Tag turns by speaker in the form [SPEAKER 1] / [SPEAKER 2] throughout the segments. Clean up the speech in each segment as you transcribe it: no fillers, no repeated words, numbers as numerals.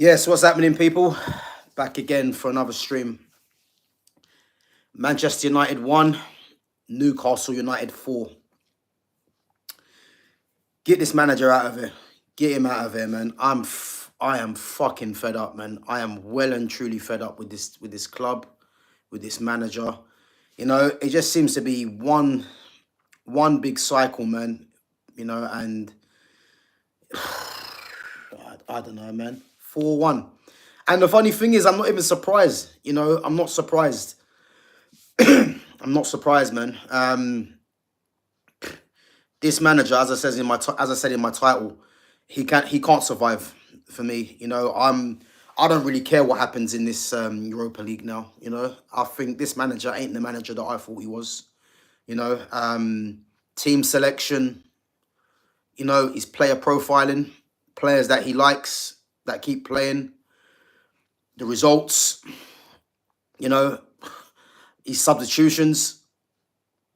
[SPEAKER 1] Yes, what's happening, people? Back again for another stream. Manchester United 1, Newcastle United 4. Get this manager out of here. Get him out of here, man. I am fucking fed up, man. I am well and truly fed up with this club, with this manager. You know, it just seems to be one big cycle, man. You know, and I don't know, man. 4-1. And the funny thing is, I'm not even surprised. You know, I'm not surprised. I'm not surprised, man. This manager, as I said in my title, he can't survive for me. You know, I don't really care what happens in this Europa League now. You know, I think this manager ain't the manager that I thought he was. You know, team selection. You know, his player profiling, players that he likes that keep playing. The results. You know, his substitutions,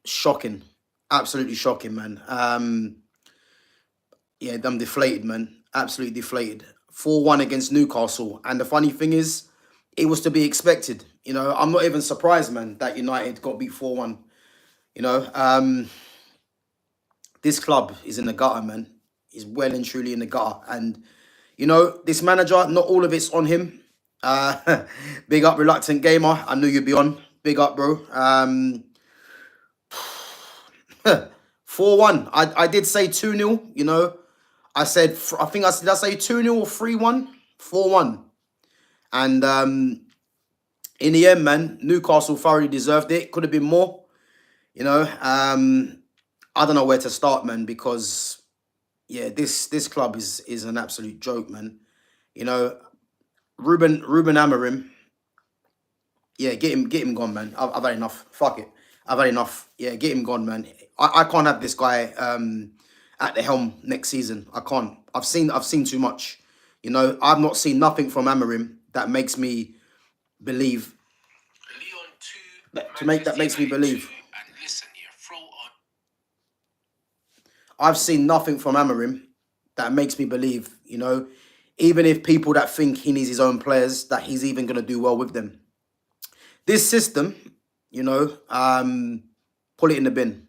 [SPEAKER 1] shocking. Absolutely shocking, man. Yeah, I'm deflated, man. Absolutely deflated. 4-1 against Newcastle. And the funny thing is, it was to be expected. You know, I'm not even surprised, man, that United got beat 4-1. You know, this club is in the gutter, man. He's well and truly in the gutter. And, you know, this manager, not all of it's on him. Big up, Reluctant Gamer. I knew you'd be on. Big up, bro. 4-1. I did say 2-0, you know. I said, did I say 2-0 or 3-1? 4-1. And in the end, man, Newcastle thoroughly deserved it. Could have been more, you know. I don't know where to start, man, because, yeah, this club is an absolute joke, man. You know, Ruben Amorim, yeah, get him gone, man. I've had enough. Fuck it. I've had enough. Yeah, get him gone, man. I can't have this guy at the helm next season. I can't. I've seen too much. You know, I've not seen nothing from Amorim that makes me believe. That makes me believe. I've seen nothing from Amorim that makes me believe, you know, even if people that think he needs his own players, that he's even going to do well with them. This system, you know, pull it in the bin.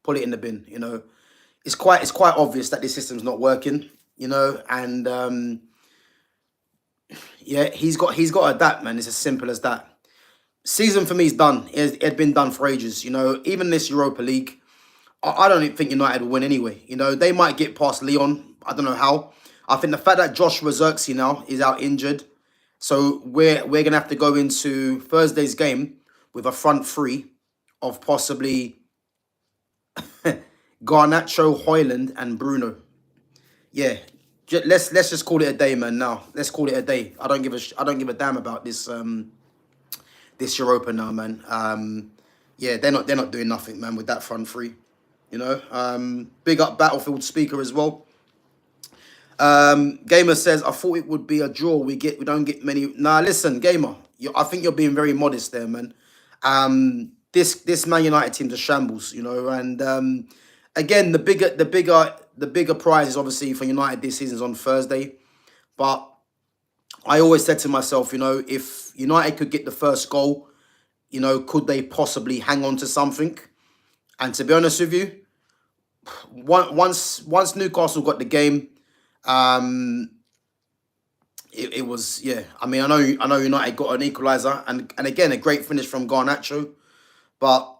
[SPEAKER 1] Pull it in the bin, you know. It's quite obvious that this system's not working, you know, and yeah, he's got to adapt, man. It's as simple as that. Season for me is done. It had been done for ages, you know. Even this Europa League, I don't even think United will win anyway. You know, they might get past Lyon. I don't know how. I think the fact that Joshua Zirkzee now is out injured, so we're gonna have to go into Thursday's game with a front three of possibly Garnacho, Højlund, and Bruno. Yeah, let's just call it a day, man. Now let's call it a day. I don't give a damn about this this Europa now, man. Yeah, they're not doing nothing, man, with that front three. You know, big up Battlefield Speaker as well. Gamer says, I thought it would be a draw. We don't get many. Nah, listen, Gamer, I think you're being very modest there, man. This Man United team's a shambles, you know, and again, the bigger prize is obviously for United this season is on Thursday. But I always said to myself, you know, if United could get the first goal, you know, could they possibly hang on to something? And to be honest with you, once Newcastle got the game, it was, yeah. I mean, I know United got an equaliser and again a great finish from Garnacho, but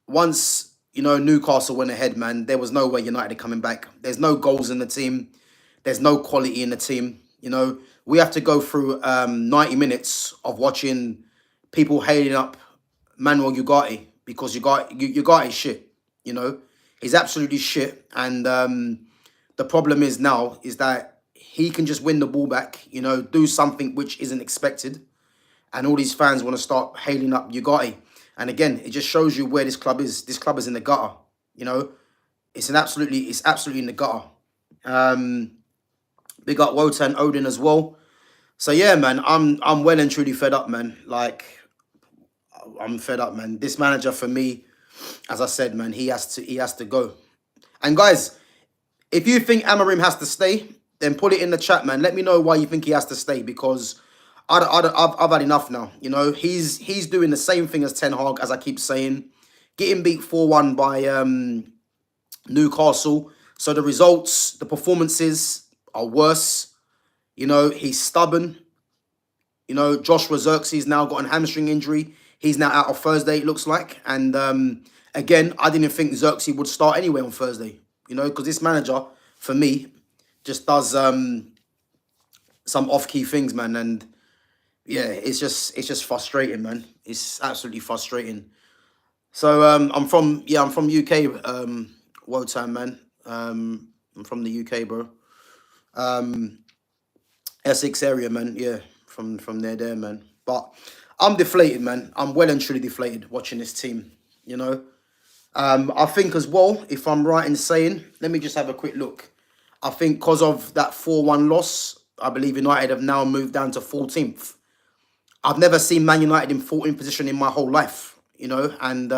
[SPEAKER 1] once, you know, Newcastle went ahead, man, there was no way United coming back. There's no goals in the team. There's no quality in the team. You know, we have to go through 90 minutes of watching people hailing up Manuel Ugarte because Ugarte is shit. You know, he's absolutely shit. And the problem is now is that he can just win the ball back, you know, do something which isn't expected. And all these fans want to start hailing up Ugarte. And again, it just shows you where this club is. This club is in the gutter. You know, it's absolutely in the gutter. Big up Wotan Odin as well. So yeah, man, I'm well and truly fed up, man. Like, I'm fed up, man. This manager for me, as I said, man, he has to go. And guys, if you think Amorim has to stay, then put it in the chat, man. Let me know why you think he has to stay, because I've had enough now. You know, he's doing the same thing as Ten Hag, as I keep saying, getting beat 4-1 by Newcastle. So the results, the performances are worse. You know, he's stubborn. You know, Joshua Xerxes now got a hamstring injury. He's now out of Thursday, it looks like. And again, I didn't think Xerxes would start anyway on Thursday. You know, because this manager, for me, just does some off-key things, man. And yeah, it's just frustrating, man. It's absolutely frustrating. So I'm from UK, Wotan, man. I'm from the UK, bro. Essex area, man. Yeah, from there, man. But I'm deflated, man. I'm well and truly deflated watching this team. You know, I think as well, if I'm right in saying, let me just have a quick look. I think because of that 4-1 loss, I believe United have now moved down to 14th. I've never seen Man United in 14th position in my whole life, you know, and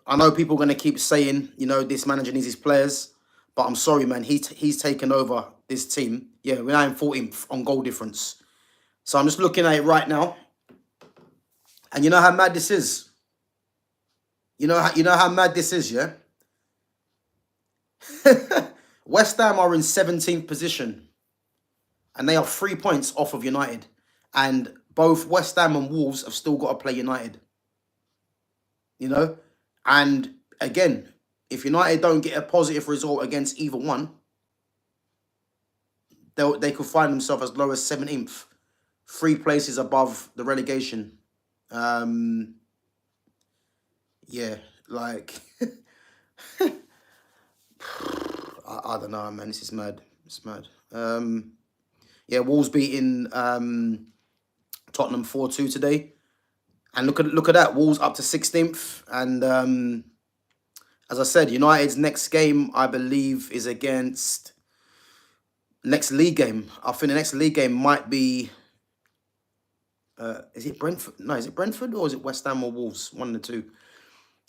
[SPEAKER 1] I know people are going to keep saying, you know, this manager needs his players, but I'm sorry, man, he's taken over this team. Yeah, we're now in 14th on goal difference. So I'm just looking at it right now, and you know how mad this is? You know how mad this is, yeah? West Ham are in 17th position, and they are 3 points off of United. And both West Ham and Wolves have still got to play United. You know? And again, if United don't get a positive result against either one, they could find themselves as low as 17th. 3 places above the relegation. Yeah, like... I don't know, man. This is mad. It's mad. Yeah, Wolves beating Tottenham 4-2 today. And look at that. Wolves up to 16th. And as I said, United's next game, I believe, is against... Next league game. I think the next league game might be... is it Brentford? No, is it Brentford or is it West Ham or Wolves? One of the two.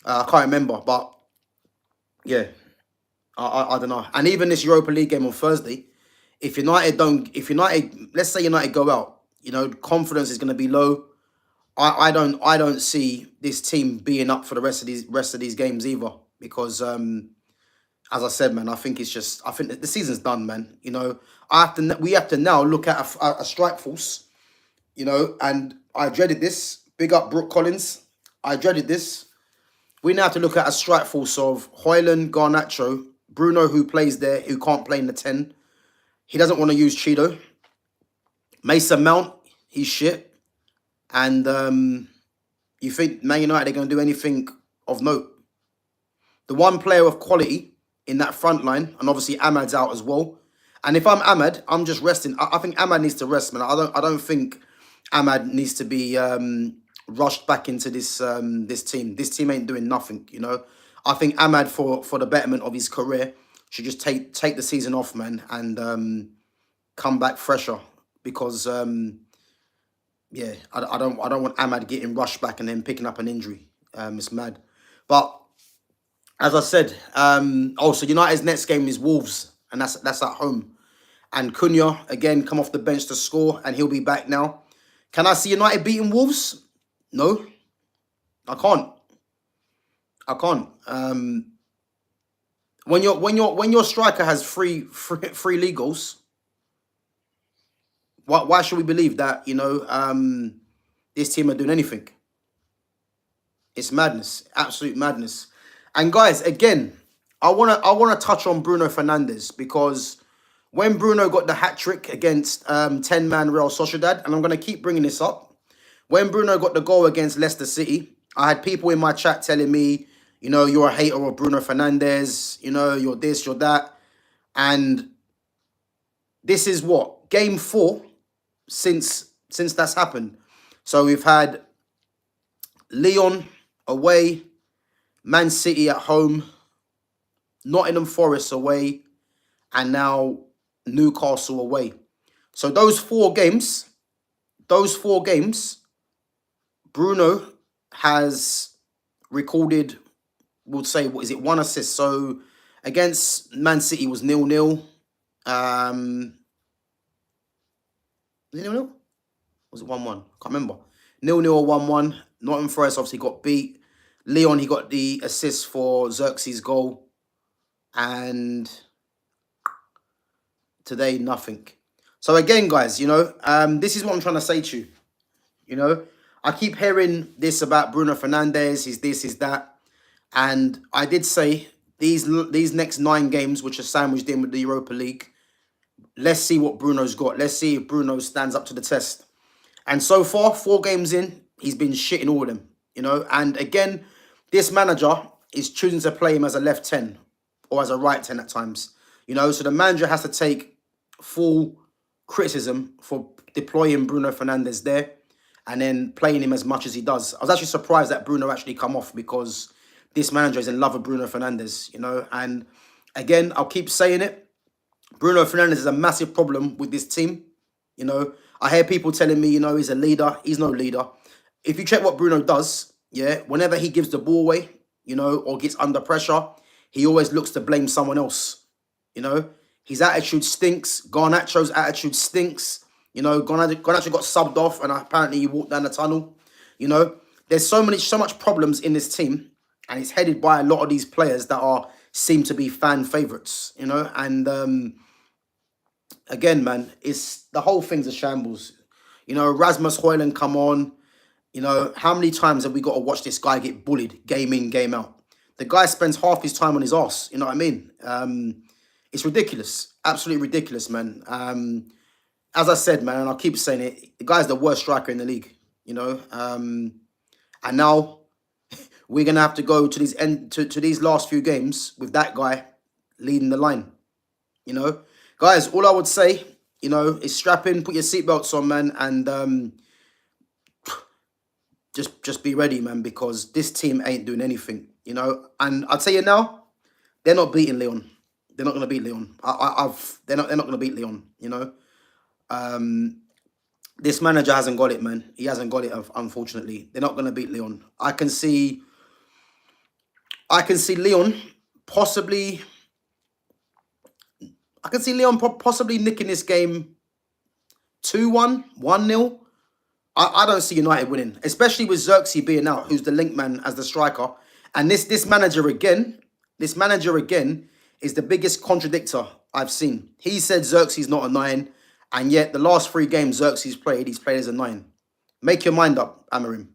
[SPEAKER 1] I can't remember. But, yeah. I don't know. And even this Europa League game on Thursday, if United, let's say United go out, you know, confidence is going to be low. I don't see this team being up for the rest of these games either, because as I said, man, I think that the season's done, man. You know, we have to now look at a strike force, you know, and I dreaded this. Big up Brooke Collins. I dreaded this. We now have to look at a strike force of Højlund, Garnacho, Bruno, who plays there, who can't play in the 10. He doesn't want to use Cheeto. Mason Mount, he's shit. And you think Man United are going to do anything of note? The one player of quality in that front line, and obviously Ahmad's out as well. And if I'm Ahmad, I'm just resting. I think Ahmad needs to rest, man. I don't think Ahmad needs to be rushed back into this team. This team ain't doing nothing, you know. I think Ahmad, for the betterment of his career, should just take the season off, man, and come back fresher. Because yeah, I don't want Ahmad getting rushed back and then picking up an injury. It's mad. But as I said, so United's next game is Wolves, and that's at home. And Cunha again come off the bench to score, and he'll be back now. Can I see United beating Wolves? No, I can't. I can't. When your striker has three league goals, why should we believe that, you know, this team are doing anything? It's madness, absolute madness. And guys, again, I wanna touch on Bruno Fernandes, because when Bruno got the hat trick against 10-man Real Sociedad, and I'm gonna keep bringing this up, when Bruno got the goal against Leicester City, I had people in my chat telling me, you know, you're a hater of Bruno Fernandes, you know, you're this, you're that. And this is what? Game 4 since that's happened. So we've had Lyon away, Man City at home, Nottingham Forest away, and now Newcastle away. So those four games, Bruno has recorded, we'll say, what is it, 1 assist. So against Man City was 0-0. Was it 0-0? Was it 1-1? Can't remember. 0-0 or 1-1. Nottingham Forest obviously got beat. Leon, he got the assist for Xerxes' goal. And today, nothing. So again, guys, this is what I'm trying to say to you. I keep hearing this about Bruno Fernandes, he's this, he's that. And I did say these next 9 games, which are sandwiched in with the Europa League, let's see what Bruno's got. Let's see if Bruno stands up to the test. And so far, 4 games in, he's been shitting all of them. And again, this manager is choosing to play him as a left 10 or as a right 10 at times. So the manager has to take full criticism for deploying Bruno Fernandes there and then playing him as much as he does. I was actually surprised that Bruno actually come off because this manager is in love with Bruno Fernandes, And again, I'll keep saying it. Bruno Fernandes is a massive problem with this team. I hear people telling me, he's a leader. He's no leader. If you check what Bruno does, whenever he gives the ball away, or gets under pressure, he always looks to blame someone else. His attitude stinks. Garnacho's attitude stinks. Garnacho got subbed off and apparently he walked down the tunnel. There's so much problems in this team, and it's headed by a lot of these players that seem to be fan favourites, and again, man, the whole thing's a shambles. Rasmus Højlund come on. How many times have we got to watch this guy get bullied game in, game out? The guy spends half his time on his arse, you know what I mean? It's ridiculous. Absolutely ridiculous, man. As I said, man, and I'll keep saying it, the guy's the worst striker in the league, And now we're going to have to go to these last few games with that guy leading the line, Guys, all I would say, is strap in, put your seatbelts on, man, and just be ready, man, because this team ain't doing anything, And I'll tell you now, they're not beating Leon. They're not going to beat Leon. They're not going to beat Leon, This manager hasn't got it, man. He hasn't got it, unfortunately. They're not going to beat Leon. I can see Leon possibly... I can see Leon possibly nicking this game 2-1, 1-0. I don't see United winning, especially with Xerxes being out, who's the link man as the striker. And this manager again is the biggest contradictor I've seen. He said Xerxes not a 9, and yet the last 3 games Xerxes played, he's played as a 9. Make your mind up, Amorim.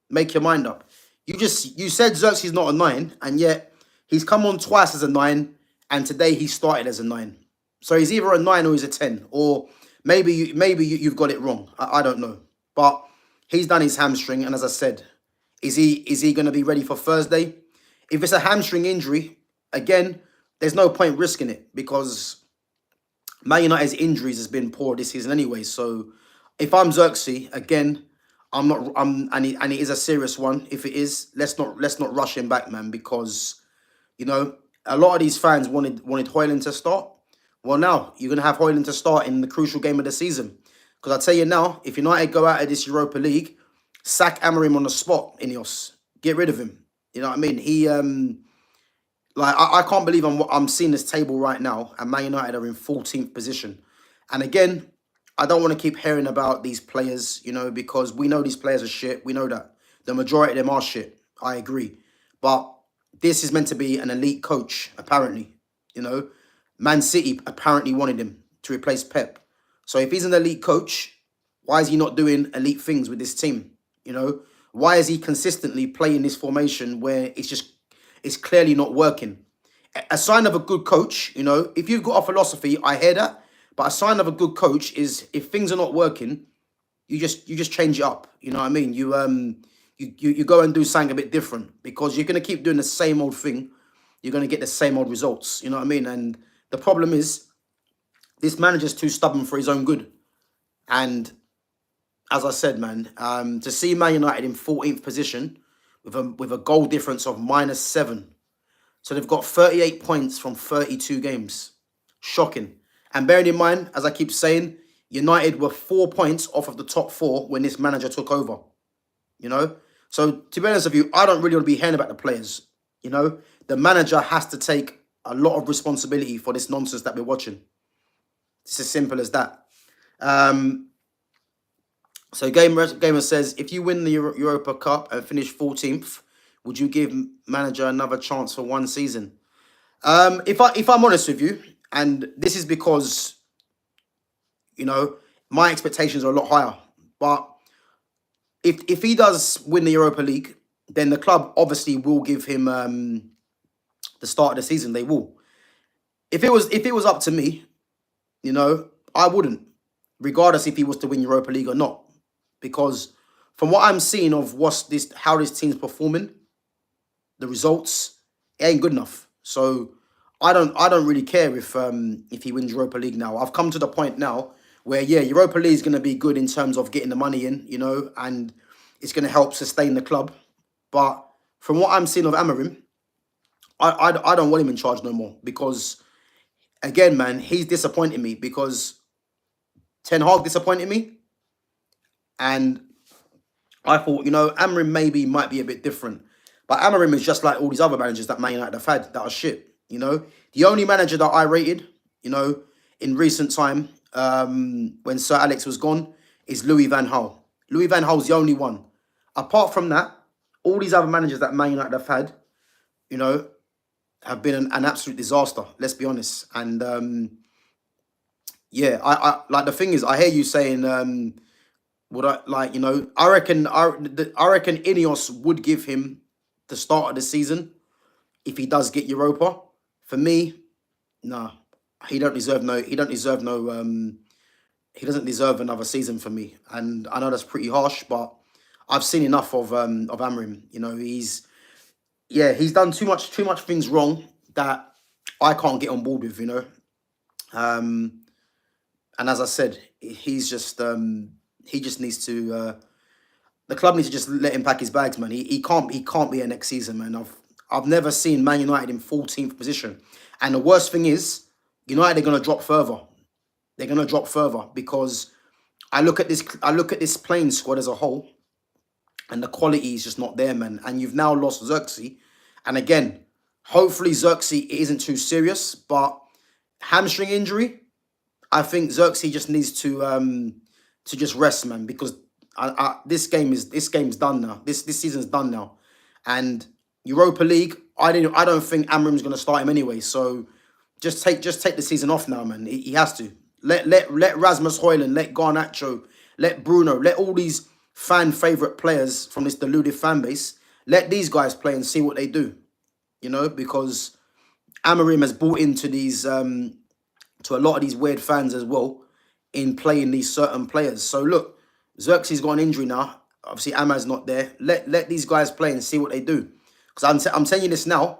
[SPEAKER 1] Make your mind up. You said Xerxes not a 9, and yet he's come on twice as a 9, and today he started as a 9. So he's either a 9 or he's a 10, or maybe you've got it wrong. I don't know, but he's done his hamstring, and as I said, is he going to be ready for Thursday? If it's a hamstring injury, again, there's no point risking it because Man United's injuries has been poor this season anyway. So if I'm Xerxes, again, and it is a serious one. If it is, let's not rush him back, man, because a lot of these fans wanted Højlund to start. Well, now you're gonna have Højlund to start in the crucial game of the season. Because I tell you now, if United go out of this Europa League, sack Amorim on the spot, Ineos. Get rid of him. You know what I mean? He I can't believe I'm seeing this table right now, and Man United are in 14th position. And again, I don't want to keep hearing about these players, because we know these players are shit. We know that. The majority of them are shit. I agree. But this is meant to be an elite coach, apparently. Man City apparently wanted him to replace Pep. So if he's an elite coach, why is he not doing elite things with this team? Why is he consistently playing this formation where it's clearly not working? A sign of a good coach, if you've got a philosophy, I hear that. But a sign of a good coach is if things are not working, you just change it up. You know what I mean? You go and do something a bit different, because you're going to keep doing the same old thing. You're going to get the same old results. You know what I mean? And the problem is, this manager's too stubborn for his own good. And as I said, man, to see Man United in 14th position with a goal difference of -7. So they've got 38 points from 32 games. Shocking. And bearing in mind, as I keep saying, United were 4 points off of the top 4 when this manager took over. So to be honest with you, I don't really want to be hearing about the players. The manager has to take a lot of responsibility for this nonsense that we're watching. It's as simple as that. Um, so Gamer says, if you win the Europa Cup and finish 14th, would you give manager another chance for one season? If I'm honest with you, and this is because you know my expectations are a lot higher, but if he does win the Europa League, then the club obviously will give him the start of the season. They will. If it was up to me, I wouldn't, regardless if he was to win Europa League or not, because from what I'm seeing of how this team's performing, the results, it ain't good enough. So I don't really care if he wins Europa League now. I've come to the point now where yeah, Europa League is gonna be good in terms of getting the money in, and it's gonna help sustain the club. But from what I'm seeing of Amorim, I don't want him in charge no more because again, man, he's disappointing me because Ten Hag disappointed me, and I thought, Amorim maybe might be a bit different. But Amorim is just like all these other managers that Man United have had that are shit. The only manager that I rated, in recent time, when Sir Alex was gone, is Louis Van Gaal. Louis Van Gaal's the only one. Apart from that, all these other managers that Man United have had, you know, have been an absolute disaster. Let's be honest. And yeah, I like the thing is, I hear you saying, would I like, I reckon Ineos would give him the start of the season if he does get Europa. For me, nah, he don't deserve no he doesn't deserve another season for me. And I know that's pretty harsh, but I've seen enough of Amorim. He's done too much things wrong that I can't get on board with. Um, and as I said, he just needs to the club needs to just let him pack his bags, man. He can't be here next season, man. I've never seen Man United in 14th position. And the worst thing is, United are gonna drop further. They're gonna drop further because I look at this playing squad as a whole, and the quality is just not there, man. And you've now lost Xerxes. And again, hopefully Xerxes isn't too serious, but hamstring injury, I think Xerxes just needs to just rest, man, because this game's done now. This season's done now, and Europa League, I don't think Amorim's gonna start him anyway. So just take the season off now, man. He has to let Rasmus Højlund, let Garnacho, let Bruno, let all these fan favorite players from this deluded fan base. Let these guys play and see what they do. Because Amorim has bought into these to a lot of these weird fans as well in playing these certain players. So look, Xerxes got an injury now. Obviously, Ama's not there. Let these guys play and see what they do. Because I'm telling you this now,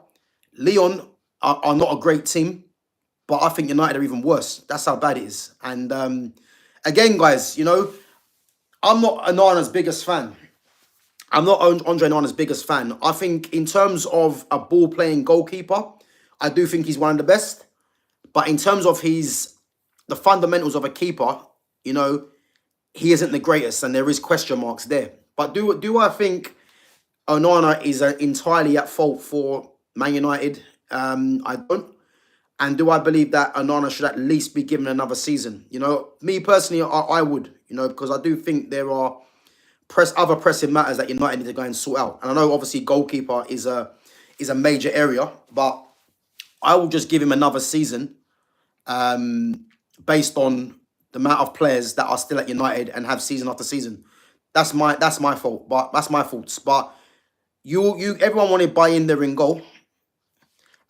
[SPEAKER 1] Leon are not a great team, but I think United are even worse. That's how bad it is. And again, guys, I'm not Onana's biggest fan. I'm not Andre Onana's biggest fan. I think in terms of a ball-playing goalkeeper, I do think he's one of the best. But in terms of the fundamentals of a keeper, he isn't the greatest, and there is question marks there. But do I think Onana is entirely at fault for Man United? I don't. And do I believe that Onana should at least be given another season? Me personally, I would. Because I do think there are other pressing matters that United need to go and sort out. And I know obviously goalkeeper is a major area, but I will just give him another season, based on the amount of players that are still at United and have season after season. That's my fault, but that's my faults. But everyone wanted Bayindir in goal,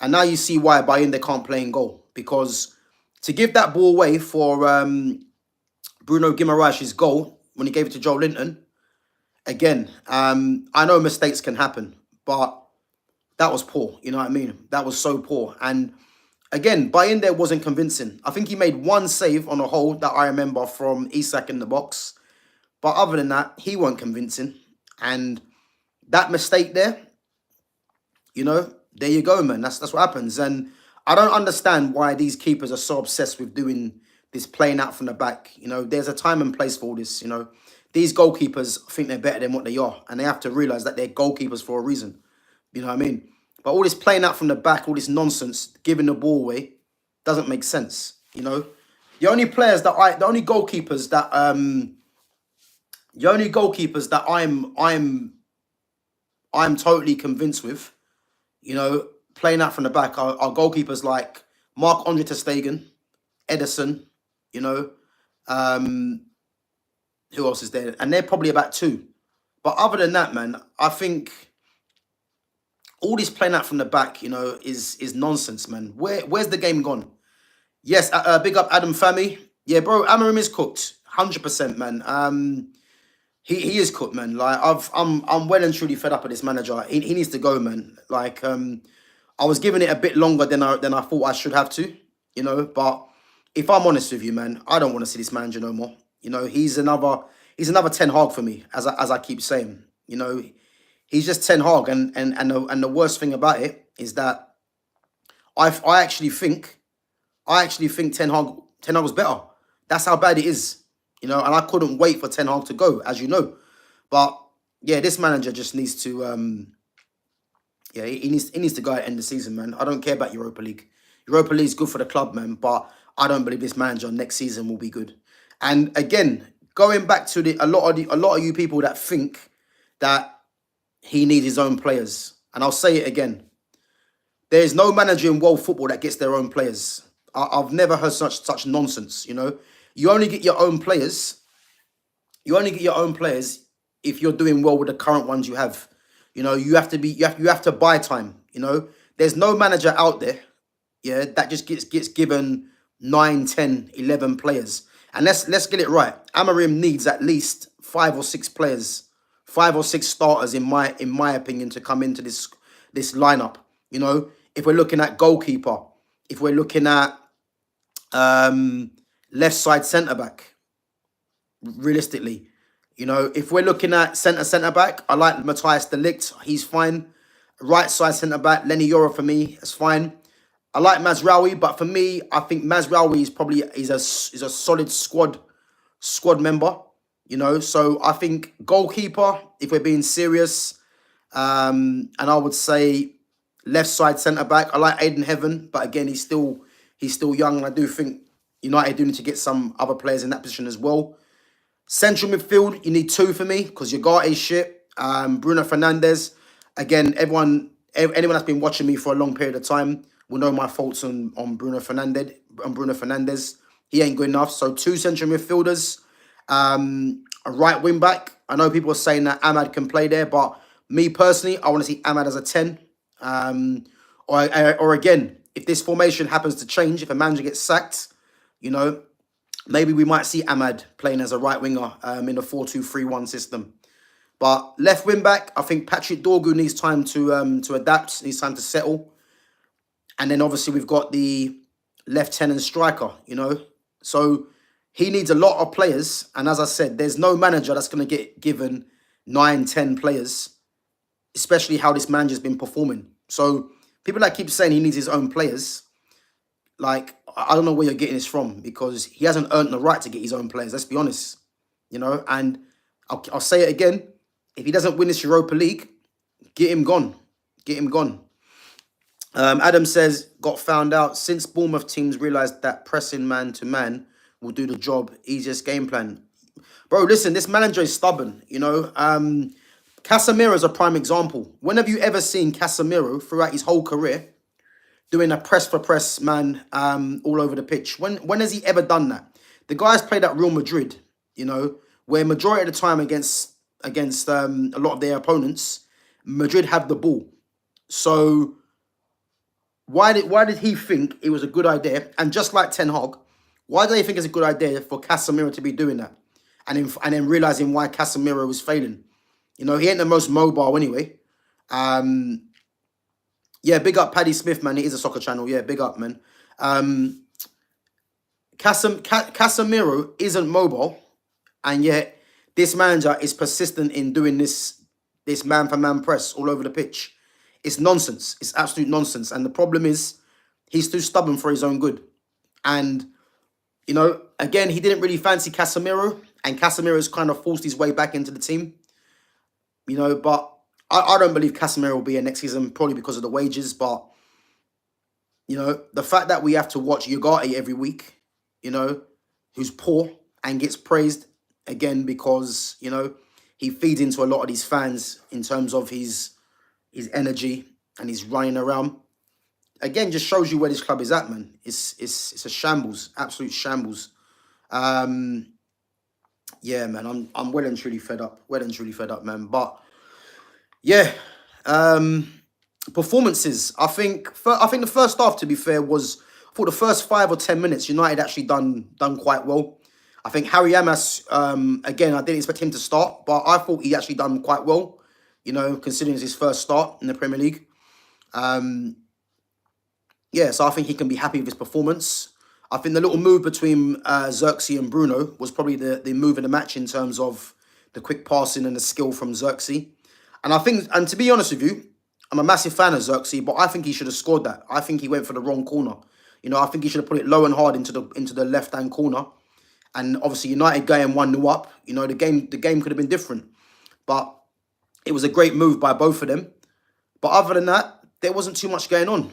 [SPEAKER 1] and now you see why Bayindir can't play in goal, because to give that ball away for Bruno Guimaraes' goal when he gave it to Joe Linton, again, I know mistakes can happen, but that was poor. You know what I mean? That was so poor. And again, Bayindir wasn't convincing. I think he made one save on a hole that I remember from Isak in the box. But other than that, he weren't convincing. And that mistake there, there you go, man. That's what happens. And I don't understand why these keepers are so obsessed with doing this playing out from the back. There's a time and place for all this. These goalkeepers think they're better than what they are. And they have to realise that they're goalkeepers for a reason. You know what I mean? But all this playing out from the back, all this nonsense, giving the ball away, doesn't make sense. the only goalkeepers that I'm totally convinced with, playing out from the back are goalkeepers like Mark Andre ter Stegen, Edison, you know, um, who else is there? And they're probably about two. But other than that, man, I think all this playing out from the back, is nonsense, man. Where's the game gone? Yes, big up Adam Fami. Yeah, bro, Amorim is cooked, 100%, man. He is cooked, man. Like I'm well and truly fed up with this manager. He needs to go, man. Like I was giving it a bit longer than I thought I should have to, But if I'm honest with you, man, I don't want to see this manager no more. He's another Ten Hag for me, as I keep saying. He's just Ten Hag, and the worst thing about it is that I actually think Ten Hag was better. That's how bad it is, and I couldn't wait for Ten Hag to go, as you know. But yeah, this manager just needs to he needs to go at the end of the season, man. I don't care about Europa League. Europa League is good for the club, man, but I don't believe this manager next season will be good. And again, going back to a lot of you people that think that he needs his own players, and I'll say it again. There is no manager in world football that gets their own players. I've never heard such nonsense. You only get your own players. You only get your own players if you're doing well with the current ones you have. You have to be you have to buy time. There's no manager out there, that just gets given 9, 10, 11 players. And let's get it right. Amorim needs at least 5 or 6 players, 5 or 6 starters, in my opinion, to come into this lineup. If we're looking at goalkeeper, if we're looking at left side centre back, realistically, if we're looking at centre back, I like Matthias de Ligt. He's fine. Right side centre back, Lenny Yoro for me, is fine. I like Mazraoui, but for me, I think Mazraoui is a solid squad member. So I think goalkeeper, if we're being serious, and I would say left side centre back. I like Aiden Heaven, but again, he's still young, and I do think United do need to get some other players in that position as well. Central midfield, you need 2 for me because Ugarte is shit. Bruno Fernandes, again, anyone that's been watching me for a long period of time will know my faults on Bruno Fernandes. He ain't good enough. So 2 central midfielders, a right wing back. I know people are saying that Ahmad can play there, but me personally, I want to see Ahmad as a 10. Or again, if this formation happens to change, if a manager gets sacked, maybe we might see Ahmad playing as a right winger in the 4-2-3-1 system. But left wing back, I think Patrick Dorgu needs time to adapt, needs time to settle. And then obviously we've got the left-hand striker, So he needs a lot of players. And as I said, there's no manager that's going to get given 9, 10 players, especially how this manager's been performing. So people that keep saying he needs his own players, like, I don't know where you're getting this from, because he hasn't earned the right to get his own players. Let's be honest, And I'll say it again: if he doesn't win this Europa League, get him gone. Get him gone. Adam says, got found out since Bournemouth teams realised that pressing man to man will do the job. Easiest game plan. Bro, listen, this manager is stubborn. Casemiro is a prime example. When have you ever seen Casemiro throughout his whole career doing a press for press man all over the pitch? When has he ever done that? The guy's played at Real Madrid, where majority of the time against a lot of their opponents, Madrid have the ball. So why did he think it was a good idea? And just like Ten Hag, why do they think it's a good idea for Casemiro to be doing that? And then realizing why Casemiro was failing. He ain't the most mobile anyway. Yeah, big up Paddy Smith, man. It is a soccer channel. Yeah, big up, man. Casemiro isn't mobile, and yet this manager is persistent in doing this man-for-man press all over the pitch. It's nonsense. It's absolute nonsense. And the problem is he's too stubborn for his own good. And, again, he didn't really fancy Casemiro, and Casemiro's kind of forced his way back into the team. But I don't believe Casemiro will be here next season, probably because of the wages. But, the fact that we have to watch Ugarte every week, who's poor and gets praised again because he feeds into a lot of these fans in terms of his energy and his running around. Again, just shows you where this club is at, man. It's a shambles, absolute shambles. Um, yeah, man, I'm well and truly fed up, man. But yeah, um, performances. I think the first half, to be fair, was for the first 5 or 10 minutes, United actually done quite well. I think Harry Amas, again, I didn't expect him to start, but I thought he actually done quite well. Considering it's his first start in the Premier League. Um, yeah, so I think he can be happy with his performance. I think the little move between Xerxes and Bruno was probably the move of the match in terms of the quick passing and the skill from Xerxes. And to be honest with you, I'm a massive fan of Xerxes, but I think he should have scored that. I think he went for the wrong corner. I think he should have put it low and hard into the left hand corner. And obviously United going 1-0 up. The game could have been different. But it was a great move by both of them. But other than that, there wasn't too much going on.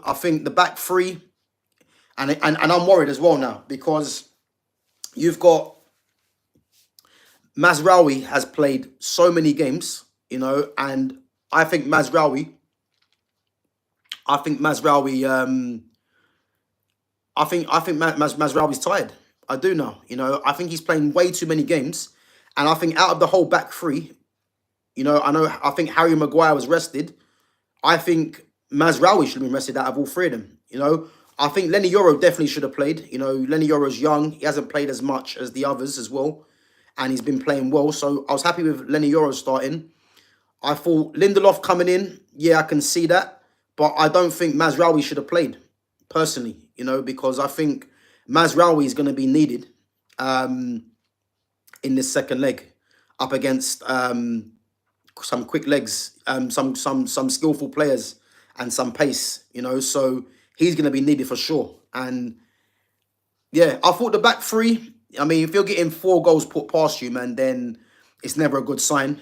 [SPEAKER 1] I think the back three, and I'm worried as well now because you've got Mazraoui has played so many games, and I think Mazraoui, Mazraoui's tired. I do now. I think he's playing way too many games, and I think out of the whole back three, I think Harry Maguire was rested. I think Mazraoui should have been rested out of all three of them. I think Lenny Yoro definitely should have played. Lenny Yoro's young. He hasn't played as much as the others as well, and he's been playing well. So I was happy with Lenny Yoro starting. I thought Lindelof coming in, yeah, I can see that. But I don't think Mazraoui should have played, personally, because I think Mazraoui is going to be needed in this second leg up against some quick legs, some skillful players and some pace, so he's going to be needed for sure. And yeah, I thought the back three, if you're getting 4 goals put past you, man, then it's never a good sign,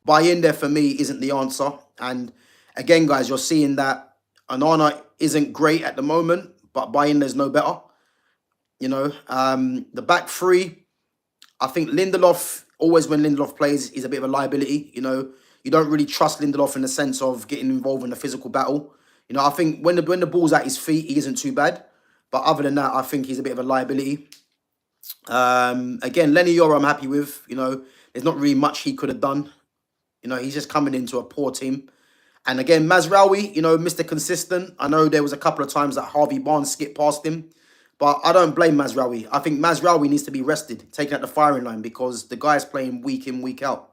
[SPEAKER 1] Buy in there for me isn't the answer. And again, guys, you're seeing that Onana isn't great at the moment, but buy in there's no better. The back three, I think Lindelof, always when Lindelof plays, is a bit of a liability. You don't really trust Lindelof in the sense of getting involved in the physical battle. I think when the ball's at his feet, he isn't too bad. But other than that, I think he's a bit of a liability. Again, Lenny Yoro I'm happy with. There's not really much he could have done. He's just coming into a poor team. And again, Mazraoui, Mr. Consistent. I know there was a couple of times that Harvey Barnes skipped past him. But I don't blame Mazraoui. I think Mazraoui needs to be rested, taken out the firing line, because the guy's playing week in, week out.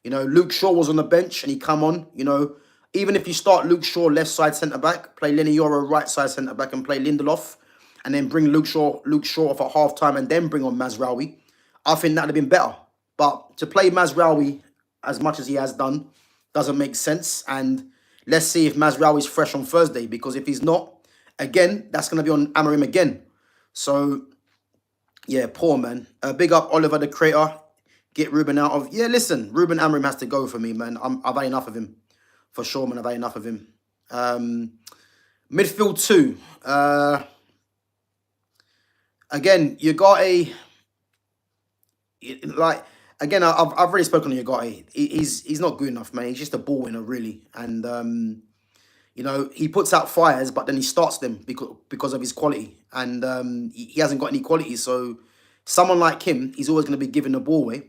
[SPEAKER 1] Luke Shaw was on the bench and he come on. Even if you start Luke Shaw left side centre-back, play Lenny Yoro right side centre-back and play Lindelof, and then bring Luke Shaw off at half-time and then bring on Mazraoui, I think that would have been better. But to play Mazraoui as much as he has done doesn't make sense. And let's see if Mazraoui's fresh on Thursday, because if he's not, again, that's going to be on Amorim again. So, yeah, poor man. Big up Oliver the Creator. Get Ruben out of... Yeah, listen, Ruben Amorim has to go for me, man. I've had enough of him. For sure, man, I've had enough of him. Midfield 2. Again, Ugarte... Again, I've already spoken on Ugarte. He's not good enough, man. He's just a ball winner, really. And... he puts out fires, but then he starts them because of his quality. And he hasn't got any quality. So someone like him, he's always going to be giving the ball away.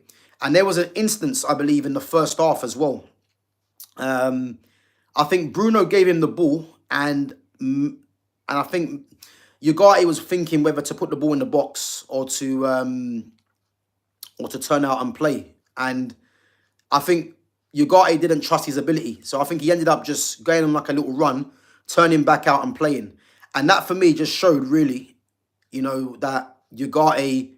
[SPEAKER 1] And there was an instance, I believe, in the first half as well. I think Bruno gave him the ball. And I think Ugarte was thinking whether to put the ball in the box or to turn out and play. And I think Ugarte didn't trust his ability. So I think he ended up just going on like a little run, turning back out and playing. And that for me just showed really, that Ugarte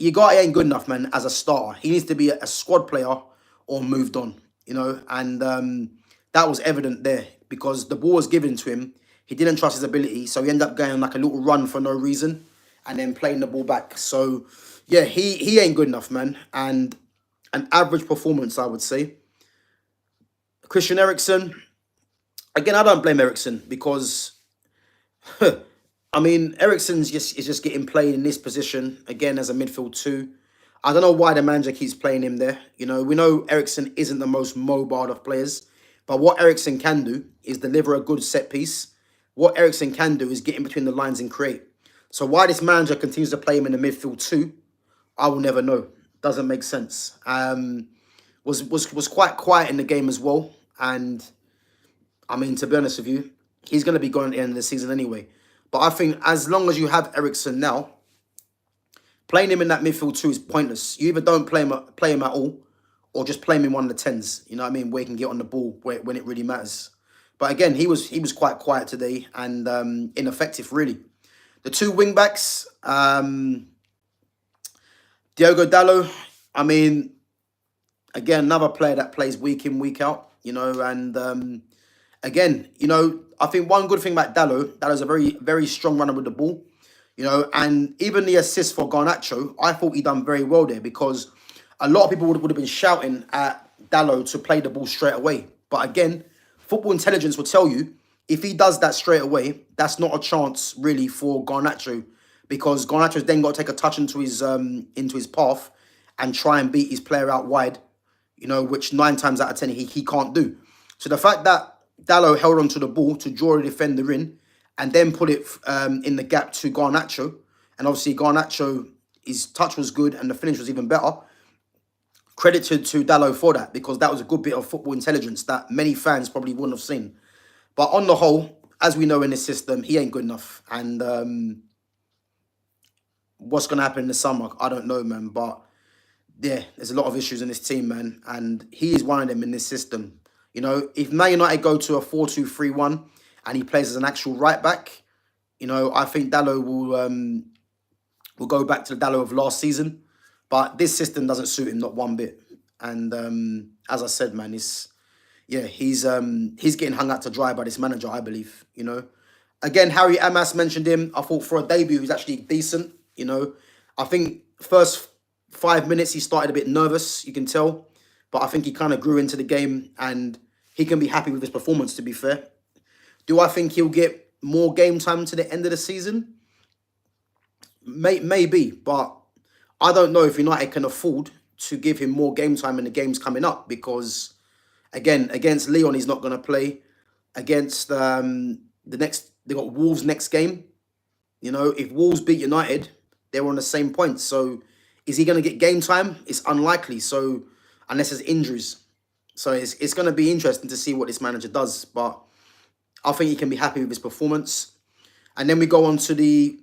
[SPEAKER 1] ain't good enough, man, as a starter. He needs to be a squad player or moved on, And that was evident there because the ball was given to him. He didn't trust his ability. So he ended up going on like a little run for no reason and then playing the ball back. So, yeah, he ain't good enough, man. And an average performance, I would say. Christian Eriksen. Again, I don't blame Eriksen because I mean, Eriksen's just is just getting played in this position again as a midfield two. I don't know why the manager keeps playing him there. You know, we know Eriksen isn't the most mobile of players, but what Eriksen can do is deliver a good set piece. What Eriksen can do is get in between the lines and create. So why this manager continues to play him in the midfield two, I will never know. Doesn't make sense. Was quite quiet in the game as well, and I mean, to be honest with you, he's going to be going at the end of the season anyway. But I think as long as you have Eriksen now, playing him in that midfield two is pointless. You either don't play him at all, or just play him in one of the tens. You know what I mean? Where he can get on the ball when it really matters. But again, he was quite quiet today and ineffective really. The two wing backs, Diogo Dallo. I mean, again, another player that plays week in week out. You know, and again, you know, I think one good thing about Dallo's a very, very strong runner with the ball. You know, and even the assist for Garnacho, I thought he done very well there because a lot of people would have been shouting at Dallo to play the ball straight away. But again, football intelligence will tell you if he does that straight away, that's not a chance really for Garnacho because Garnacho's then got to take a touch into his path and try and beat his player out wide, you know, which 9 times out of 10 he can't do. So the fact that Dallo held onto the ball to draw a defender in and then put it in the gap to Garnacho, and obviously Garnacho, his touch was good and the finish was even better. Credit to Dallo for that because that was a good bit of football intelligence that many fans probably wouldn't have seen. But on the whole, as we know in this system, he ain't good enough. And what's going to happen in the summer, I don't know, man. But yeah, there's a lot of issues in this team, man. And he is one of them in this system. You know, if Man United go to a 4-2-3-1 and he plays as an actual right back, you know, I think Dallo will go back to the Dallo of last season. But this system doesn't suit him, not one bit. And as I said, man, he's getting hung out to dry by this manager, I believe. You know, again, Harry Amas mentioned him. I thought for a debut, he's actually decent. You know, I think first 5 minutes he started a bit nervous, you can tell, but I think he kind of grew into the game and he can be happy with his performance. To be fair, do I think he'll get more game time to the end of the season? Maybe, but I don't know if United can afford to give him more game time in the games coming up because, again, against Leon, he's not going to play. Against they got Wolves next game. You know, if Wolves beat United, they're on the same point. So, is he going to get game time? It's unlikely. So, unless there's injuries. So, it's going to be interesting to see what this manager does. But I think he can be happy with his performance. And then we go on to the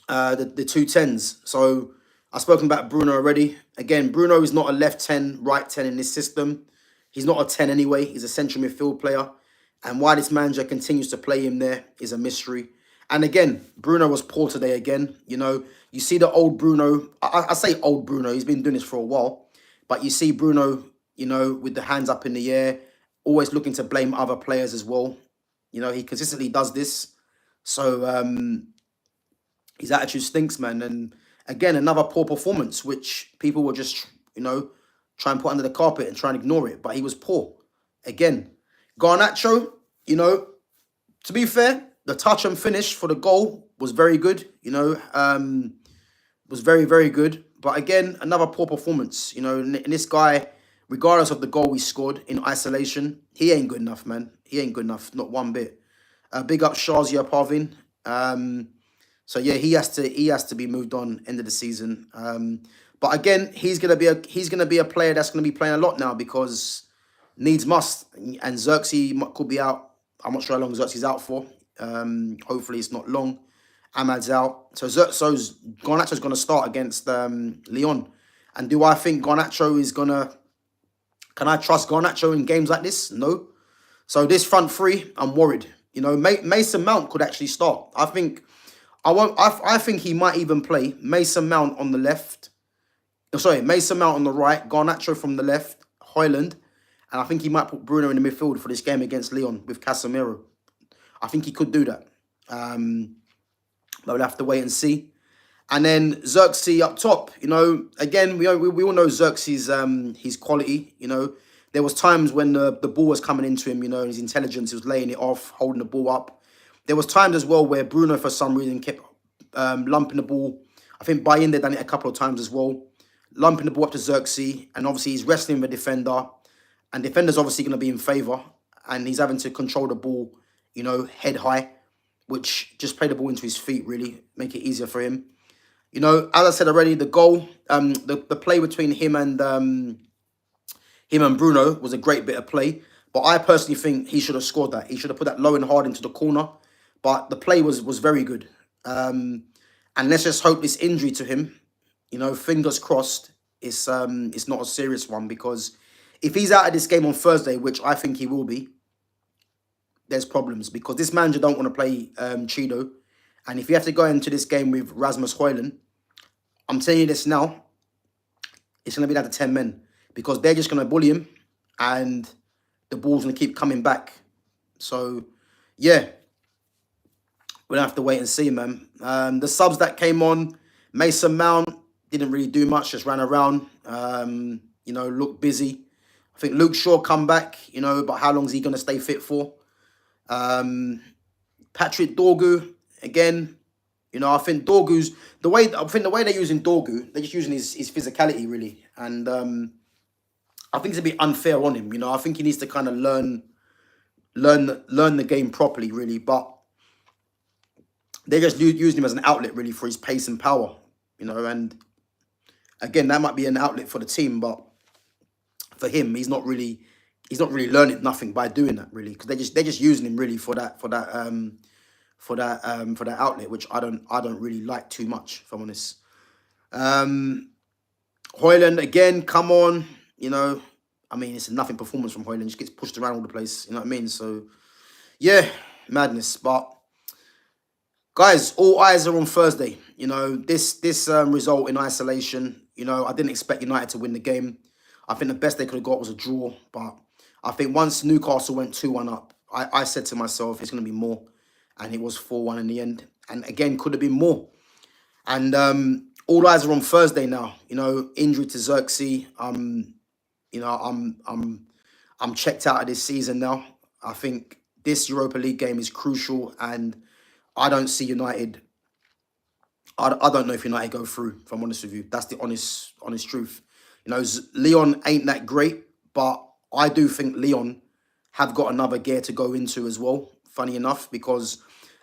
[SPEAKER 1] 2 10s. So, I've spoken about Bruno already. Again, Bruno is not a left 10, right 10 in this system. He's not a 10 anyway. He's a central midfield player. And why this manager continues to play him there is a mystery. And again, Bruno was poor today again. You know, you see the old Bruno. I say old Bruno. He's been doing this for a while. But you see Bruno, you know, with the hands up in the air, always looking to blame other players as well. You know, he consistently does this. So his attitude stinks, man. And again, another poor performance, which people were just, you know, try and put under the carpet and try and ignore it. But he was poor. Again, Garnacho, you know, to be fair, the touch and finish for the goal was very good, you know, was very, very good. But again, another poor performance, you know, and this guy, regardless of the goal he scored in isolation, he ain't good enough, man. He ain't good enough, not one bit. Big up Shazia Parvin. So yeah, he has to be moved on end of the season. But again, he's gonna be a player that's gonna be playing a lot now because needs must. And Xerxes could be out. I'm not sure how long Xerxes out for. Hopefully it's not long. Ahmad's out. So Garnacho's gonna start against Leon. And do I think Garnacho is gonna? Can I trust Garnacho in games like this? No. So this front three, I'm worried. You know, Mason Mount could actually start. I think he might even play Mason Mount on the left. Oh, sorry, Mason Mount on the right, Garnacho from the left, Hoyland, and I think he might put Bruno in the midfield for this game against Leon with Casemiro. I think he could do that. But we'll have to wait and see. And then Xerxes up top. You know, again, we all know Xerxes' his quality. You know, there was times when the ball was coming into him. You know, his intelligence, he was laying it off, holding the ball up. There was times as well where Bruno, for some reason, kept lumping the ball. I think Bayern done it a couple of times as well, lumping the ball up to Xerxes, and obviously he's wrestling with the defender, and defender's obviously going to be in favour, and he's having to control the ball, head high, which just play the ball into his feet, really, make it easier for him. As I said already, the goal, the play between him and Bruno was a great bit of play. But I personally think he should have scored that. He should have put that low and hard into the corner. But the play was very good. And let's just hope this injury to him, fingers crossed, it's not a serious one. Because if he's out of this game on Thursday, which I think he will be, there's problems. Because this manager don't want to play Cheeto. And if you have to go into this game with Rasmus Højlund, I'm telling you this now, it's going to be down to 10 men. Because they're just going to bully him, and the ball's going to keep coming back. So, yeah, we'll have to wait and see, man. The subs that came on, Mason Mount didn't really do much, just ran around, looked busy. I think Luke Shaw come back, but how long is he going to stay fit for? Patrick Dorgu, again, I think Dorgu's, the way they're using Dorgu, they're just using his physicality, really. And I think it's a bit unfair on him. I think he needs to kind of learn the game properly, really. But they're just using him as an outlet, really, for his pace and power. And again, that might be an outlet for the team, but for him, he's not really learning nothing by doing that, really, because they're just using him really for that outlet, which I don't really like too much, if I'm honest. Højlund again, come on. It's a nothing performance from Højlund. Just gets pushed around all the place. You know what I mean? So, yeah, madness. But, guys, all eyes are on Thursday. This result in isolation, I didn't expect United to win the game. I think the best they could have got was a draw. But I think once Newcastle went 2-1 up, I said to myself, it's going to be more. And it was 4-1 in the end. And, again, could have been more. And all eyes are on Thursday now. Injury to Xerxes. I'm checked out of this season now. I think this Europa League game is crucial, and I don't see United. I don't know if United go through, if I'm honest with you. That's the honest truth. Leon ain't that great, but I do think Leon have got another gear to go into as well, funny enough, because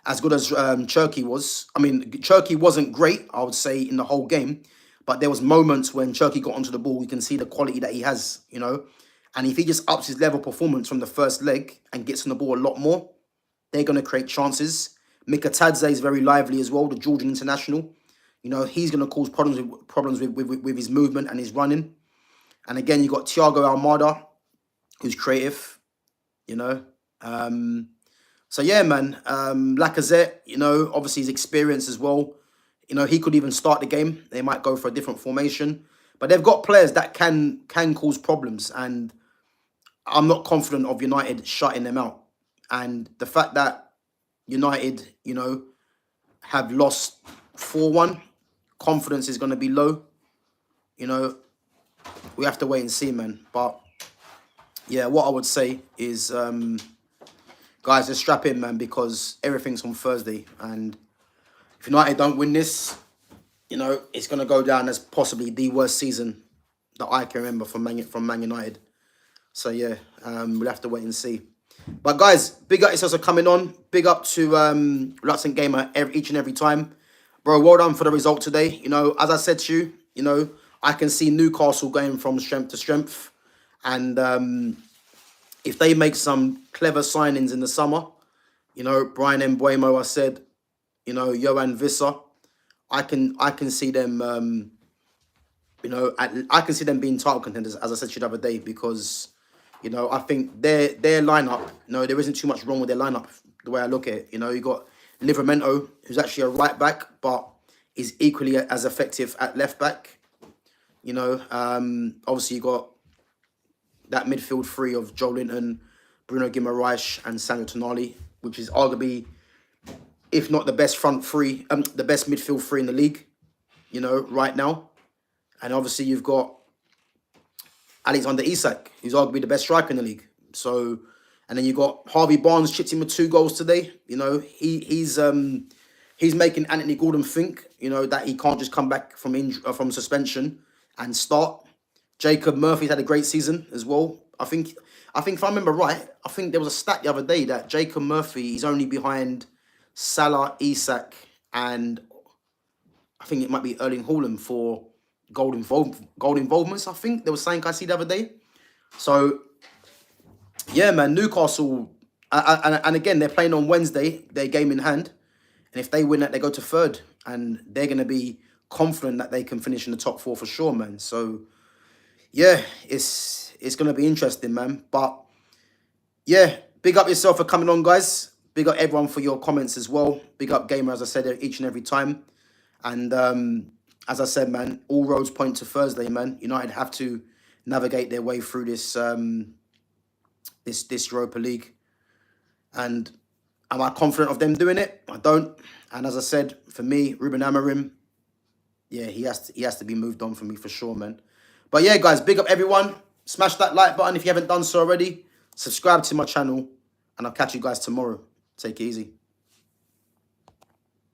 [SPEAKER 1] as good as Cherki was, Cherki wasn't great, I would say, in the whole game. But there was moments when Cherki got onto the ball, you can see the quality that he has, And if he just ups his level of performance from the first leg and gets on the ball a lot more, they're going to create chances. Mikatadze is very lively as well, the Georgian international. He's going to cause problems with his movement and his running. And again, you got Thiago Almada, who's creative, So, yeah, man, Lacazette, obviously his experience as well. He could even start the game. They might go for a different formation. But they've got players that can cause problems. And I'm not confident of United shutting them out. And the fact that United, have lost 4-1, confidence is going to be low. We have to wait and see, man. But, yeah, what I would say is, guys, just strap in, man, because everything's on Thursday. And if United don't win this, it's going to go down as possibly the worst season that I can remember from Man United. So, yeah, we'll have to wait and see. But, guys, big up yourselves for coming on. Big up to Reluctant Gamer each and every time. Bro, well done for the result today. As I said to you, I can see Newcastle going from strength to strength. And if they make some clever signings in the summer, Brian Mbuemo, I said, Johan Visser, I can see them, I can see them being title contenders, as I said to you the other day, because, I think their lineup, there isn't too much wrong with their lineup, the way I look at it. You got Livramento, who's actually a right back, but is equally as effective at left back. Obviously you got that midfield three of Joe Linton, Bruno Guimaraes, and Sandro Tonali, which is arguably, if not the best front three, the best midfield three in the league, right now. And obviously you've got Alexander Isak, who's arguably the best striker in the league. So, And then you got Harvey Barnes chipped in with 2 goals today. You know, he's making Anthony Gordon think, you know, that he can't just come back from from suspension and start. Jacob Murphy's had a great season as well. I think if I remember right, I think there was a stat the other day that Jacob Murphy is only behind Salah, Isak, and I think it might be Erling Haaland for goal involvements. I think there was something I see the other day. So yeah, man, Newcastle, and again they're playing on Wednesday. Their game in hand, and if they win that, they go to third, and they're gonna be confident that they can finish in the top 4 for sure, man. So yeah, it's gonna be interesting, man. But yeah, big up yourself for coming on, guys. Big up everyone for your comments as well. Big up Gamer, as I said, each and every time. And as I said, man, all roads point to Thursday, man. United have to navigate their way through this this Europa League. And am I confident of them doing it? I don't. And as I said, for me, Ruben Amorim, yeah, he has to be moved on for me for sure, man. But yeah, guys, big up everyone. Smash that like button if you haven't done so already. Subscribe to my channel, and I'll catch you guys tomorrow. Take it easy.